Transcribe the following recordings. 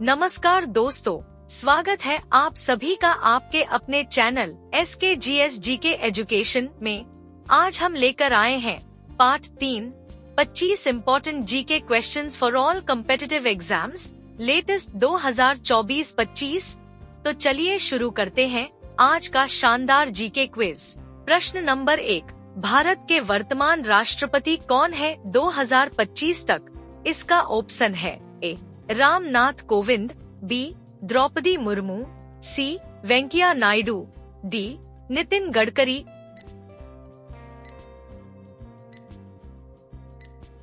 नमस्कार दोस्तों, स्वागत है आप सभी का आपके अपने चैनल SKGS GK एजुकेशन में। आज हम लेकर आए हैं part 3 25 important GK questions for all competitive exams latest 2024-25। तो चलिए शुरू करते हैं आज का शानदार GK क्विज। प्रश्न नंबर 1, भारत के वर्तमान राष्ट्रपति कौन है 2025 तक? इसका ऑप्शन है ए रामनाथ कोविंद, बी द्रौपदी मुर्मू, सी वेंकैया नायडू, डी नितिन गडकरी।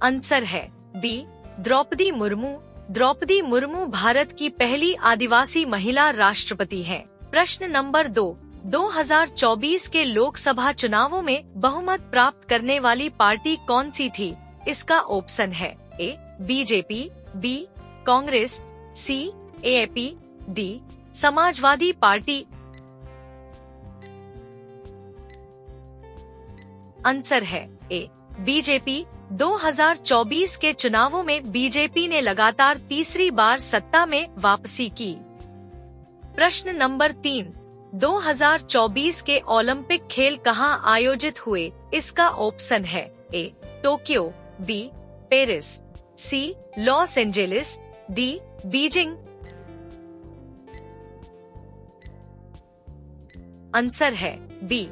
आंसर है बी द्रौपदी मुर्मू। द्रौपदी मुर्मू भारत की पहली आदिवासी महिला राष्ट्रपति हैं। प्रश्न नंबर 2, 2024 के लोकसभा चुनावों में बहुमत प्राप्त करने वाली पार्टी कौन सी थी? इसका ऑप्शन है ए बीजेपी, बी कांग्रेस, सी AAP, D Samajwadi party. Answer है ए बीजेपी। 2024 के चुनावों में बीजेपी ने लगातार तीसरी बार सत्ता में वापसी की। प्रश्न नंबर 3, 2024 के ओलंपिक खेल कहां आयोजित हुए? इसका ऑप्शन है A Tokyo, B Paris, C Los Angeles, D Beijing. Answer है बी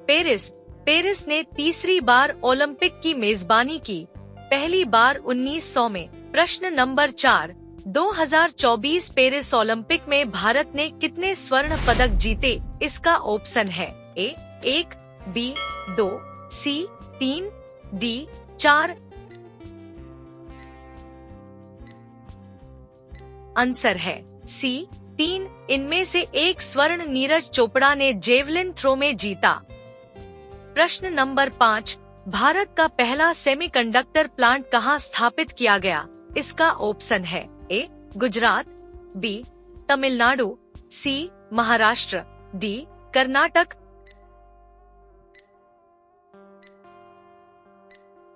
पेरिस। पेरिस ने तीसरी बार ओलंपिक की मेजबानी की, पहली बार 1900 में। प्रश्न नंबर 4, 2024 पेरिस ओलंपिक में भारत ने कितने स्वर्ण पदक जीते? इसका ऑप्शन है ए 1, बी 2, सी 3, डी 4। आंसर है सी 3। इनमें से एक स्वर्ण नीरज चोपड़ा ने जेवलिन थ्रो में जीता। प्रश्न नंबर 5, भारत का पहला सेमीकंडक्टर प्लांट कहां स्थापित किया गया? इसका ऑप्शन है ए गुजरात, बी तमिलनाडु, सी महाराष्ट्र, डी कर्नाटक।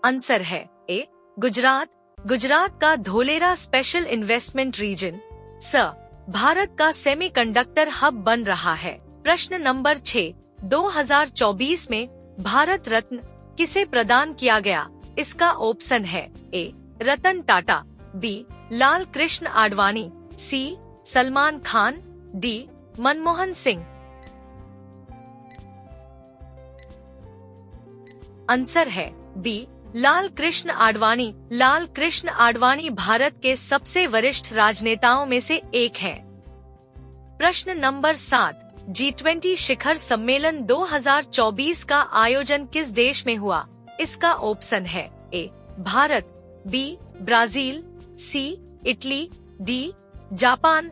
आंसर है ए गुजरात। गुजरात का Dholera special investment region Bharat का सेमीकंडक्टर हब बन रहा है। प्रश्न नंबर 6, 2024 में भारत रत्न किसे प्रदान किया गया? इसका ऑप्शन है ए रतन टाटा, बी लाल कृष्ण आडवाणी, सी सलमान खान, डी मनमोहन सिंह। आंसर है बी लाल कृष्ण आडवाणी। लाल कृष्ण आडवाणी भारत के सबसे वरिष्ठ राजनेताओं में से एक हैं। प्रश्न नंबर 7, G20 शिखर सम्मेलन 2024 का आयोजन किस देश में हुआ? इसका ऑप्शन है ए भारत, बी ब्राजील, सी इटली, डी जापान।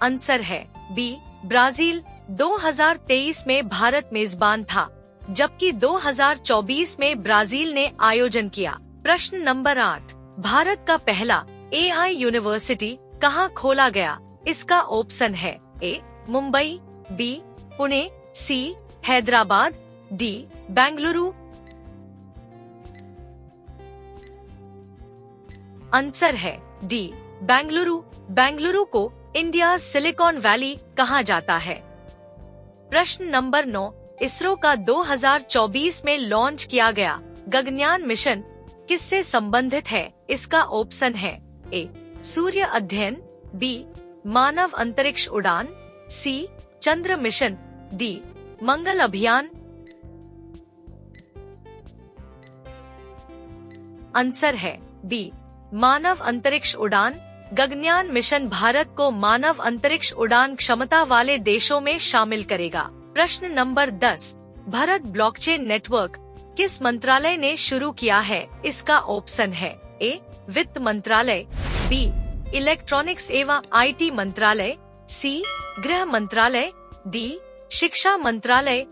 आंसर है बी ब्राजील। 2023 में भारत मेजबान था, जबकि 2024 में ब्राजील ने आयोजन किया। प्रश्न नंबर 8, भारत का पहला AI यूनिवर्सिटी कहां खोला गया? इसका ऑप्शन है ए मुंबई, बी पुणे, सी हैदराबाद, डी बेंगलुरु। आंसर है डी बेंगलुरु। बेंगलुरु को इंडिया सिलिकॉन वैली कहा जाता है। प्रश्न नंबर 9, इसरो का 2024 में लॉन्च किया गया गगनयान मिशन किससे संबंधित है? इसका ऑप्शन है ए सूर्य अध्ययन, बी मानव अंतरिक्ष उड़ान, सी चंद्र मिशन, डी मंगल अभियान। आंसर है बी मानव अंतरिक्ष उड़ान। गगनयान मिशन भारत को मानव अंतरिक्ष उड़ान क्षमता वाले देशों में शामिल करेगा। प्रश्न नंबर 10, भारत ब्लॉकचेन नेटवर्क किस मंत्रालय ने शुरू किया है? इसका ऑप्शन है ए वित्त मंत्रालय, बी इलेक्ट्रॉनिक्स एवं IT मंत्रालय, सी गृह मंत्रालय, डी शिक्षा मंत्रालय।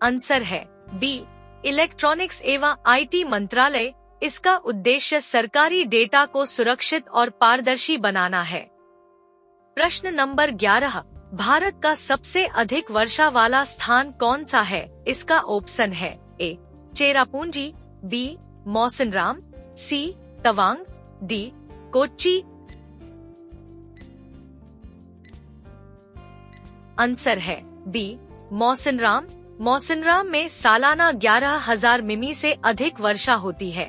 आंसर है बी इलेक्ट्रॉनिक्स एवं IT मंत्रालय। इसका उद्देश्य सरकारी डेटा को सुरक्षित और पारदर्शी बनाना है। प्रश्न नंबर 11, भारत का सबसे अधिक वर्षा वाला स्थान कौन सा है? इसका ऑप्शन है ए चेरापूंजी, बी मौसिनराम, सी तवांग, डी कोच्चि। आंसर है बी मौसिनराम। मौसिनराम में सालाना 11,000 मिमी से अधिक वर्षा होती है।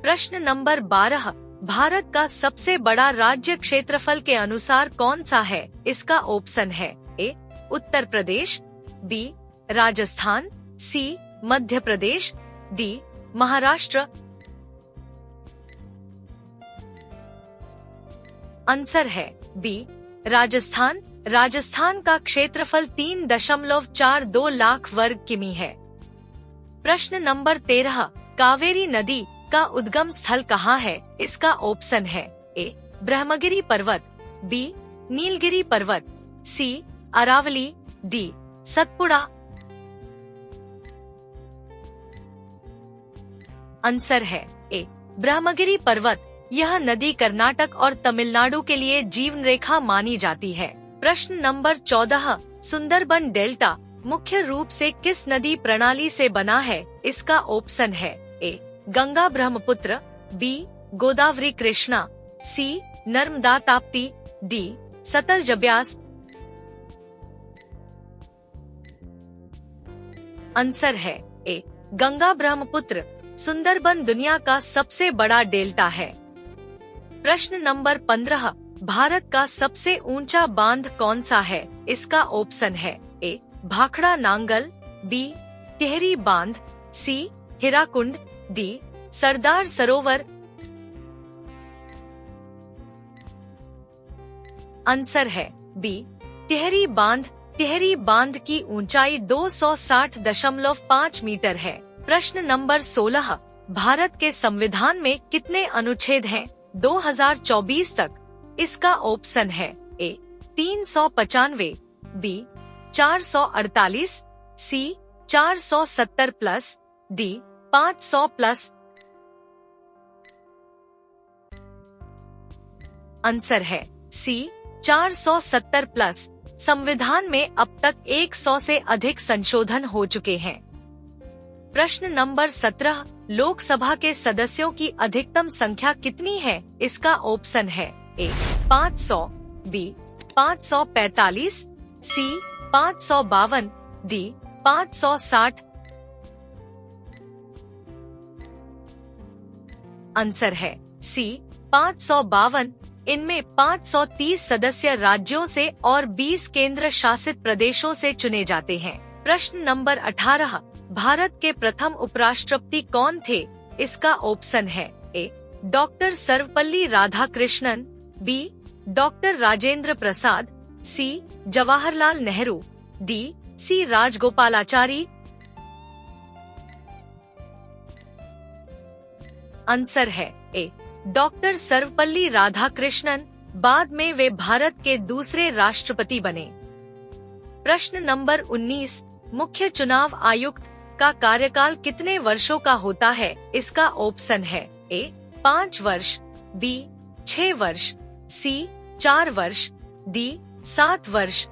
प्रश्न नंबर 12, भारत का सबसे बड़ा राज्य क्षेत्रफल के अनुसार कौन सा है? इसका ऑप्शन है ए उत्तर प्रदेश, बी राजस्थान, सी मध्य प्रदेश, डी महाराष्ट्र। आंसर है बी राजस्थान। राजस्थान का क्षेत्रफल 3.42 लाख वर्ग किमी है। प्रश्न नंबर 13, कावेरी नदी का उद्गम स्थल कहाँ है? इसका ऑप्शन है ए ब्रह्मगिरी पर्वत, बी नीलगिरी पर्वत, सी अरावली, डी सतपुड़ा। आंसर है ए ब्रह्मगिरी पर्वत। यह नदी कर्नाटक और तमिलनाडु के लिए जीवन रेखा मानी जाती है। प्रश्न नंबर 14, सुंदरबन डेल्टा मुख्य रूप से किस नदी प्रणाली से बना है? इसका ऑप्शन है ए गंगा ब्रह्मपुत्र, बी गोदावरी कृष्णा, सी नर्मदा ताप्ती, डी सतलज ब्यास। आंसर है ए गंगा ब्रह्मपुत्र। सुंदरबन दुनिया का सबसे बड़ा डेल्टा है। प्रश्न नंबर 15, भारत का सबसे ऊंचा बांध कौन सा है? इसका ऑप्शन है ए भाखड़ा नांगल, बी टिहरी बांध, सी हीराकुंड, डी सरदार सरोवर। आंसर है बी टिहरी बांध। टिहरी बांध की ऊंचाई 260.5 मीटर है। प्रश्न नंबर 16, भारत के संविधान में कितने अनुच्छेद हैं 2024 तक? इसका ऑप्शन है ए 395, बी 448, सी 470 प्लस, डी 500 प्लस। आंसर है सी 470 प्लस। संविधान में अब तक 100 से अधिक संशोधन हो चुके हैं। प्रश्न नंबर 17, लोकसभा के सदस्यों की अधिकतम संख्या कितनी है? इसका ऑप्शन है ए 500, बी 545, सी 552, डी 560। आंसर है सी 552। इनमें 530 सदस्य राज्यों से और 20 केंद्र शासित प्रदेशों से चुने जाते हैं। प्रश्न नंबर 18, भारत के प्रथम उपराष्ट्रपति कौन थे? इसका ऑप्शन है A doctor Sarvepalli Radhakrishnan, B doctor Rajendra Prasad, C Jawaharlal Nehru, D C Rajagopalachari. Answer है ए डॉक्टर सर्वपल्ली राधाकृष्णन। बाद में वे भारत के दूसरे राष्ट्रपति बने। प्रश्न नंबर 19, मुख्य चुनाव आयुक्त का कार्यकाल कितने वर्षों का होता है? इसका ऑप्शन है ए 5 वर्ष, बी 6 वर्ष, सी 4 वर्ष, डी 7 वर्ष।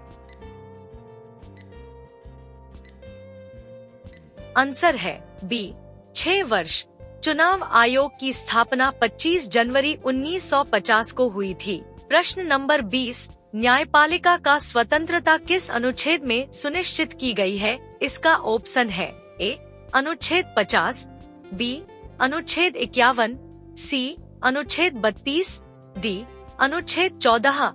आंसर है बी 6 वर्ष। चुनाव आयोग की स्थापना 25 जनवरी 1950 को हुई थी। प्रश्न नंबर 20, न्यायपालिका का स्वतंत्रता किस अनुच्छेद में सुनिश्चित की गई है? इसका ऑप्शन है ए अनुच्छेद 50, बी अनुच्छेद 51, सी अनुच्छेद 32, डी अनुच्छेद 14।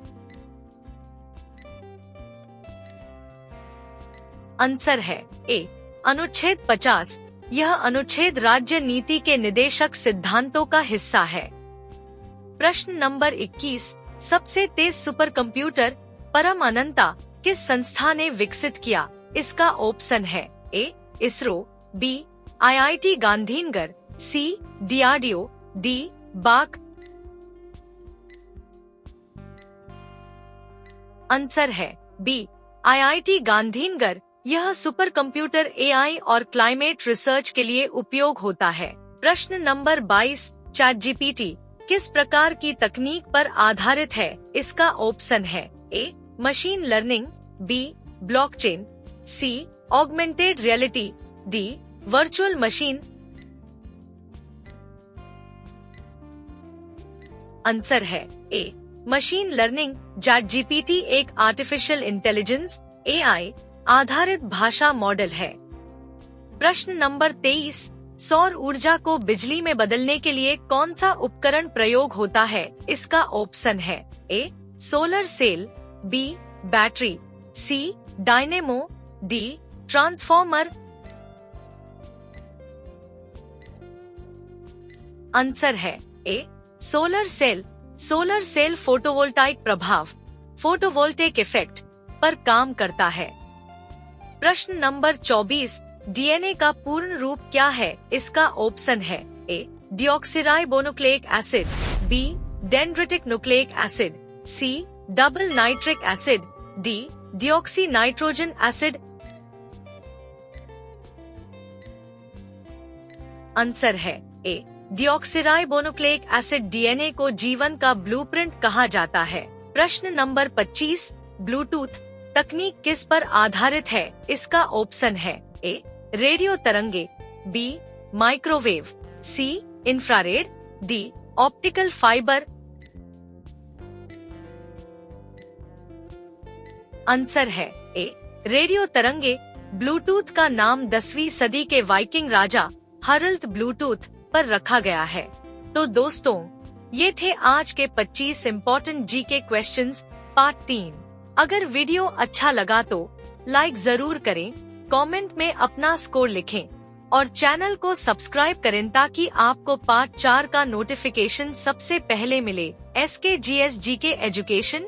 आंसर है ए अनुच्छेद 50। यह अनुच्छेद राज्य नीति के निदेशक सिद्धांतों का हिस्सा है। प्रश्न नंबर 21, सबसे तेज सुपर कंप्यूटर परम अनंता किस संस्था ने विकसित किया? इसका ऑप्शन है ए इसरो, बी IIT गांधीनगर, सी DRDO, डी बाक। आंसर है बी IIT गांधीनगर। यह सुपर कंप्यूटर AI और क्लाइमेट रिसर्च के लिए उपयोग होता है। प्रश्न नंबर 22, ChatGPT किस प्रकार की तकनीक पर आधारित है? इसका ऑप्शन है A machine learning, B blockchain, C augmented reality, D virtual machine. Answer है ए मशीन लर्निंग। ChatGPT एक आर्टिफिशियल इंटेलिजेंस AI आधारित भाषा मॉडल है। प्रश्न नंबर 23, सौर ऊर्जा को बिजली में बदलने के लिए कौन सा उपकरण प्रयोग होता है? इसका ऑप्शन है A solar cell, B battery, C dynamo, D transformer. Answer है A solar cell. Solar cell photovoltaic प्रभाव फोटोवोल्टेक इफेक्ट पर काम करता है। प्रश्न नंबर 24, डीएनए का पूर्ण रूप क्या है? इसका ऑप्शन है A deoxyribonucleic acid, B dendritic nucleic acid, C double nitric acid, D deoxy nitrogen acid. Answer है ए डिऑक्सीराइबोन्यूक्लिक एसिड। डीएनए को जीवन का ब्लूप्रिंट कहा जाता है। प्रश्न नंबर 25, ब्लूटूथ तकनीक किस पर आधारित है? इसका ऑप्शन है ए रेडियो तरंगे, B microwave, C infrared, D optical fibre. Answer है ए रेडियो तरंगे। ब्लूटूथ का नाम 10वीं सदी के वाइकिंग राजा हरल्ड ब्लूटूथ पर रखा गया है। तो दोस्तों, ये थे आज के 25 इम्पोर्टेंट जीके क्वेश्चंस पार्ट 3। अगर वीडियो अच्छा लगा तो लाइक जरूर करें, कमेंट में अपना स्कोर लिखें और चैनल को सब्सक्राइब करें ताकि आपको पार्ट 4 का नोटिफिकेशन सबसे पहले मिले। SKGS GK education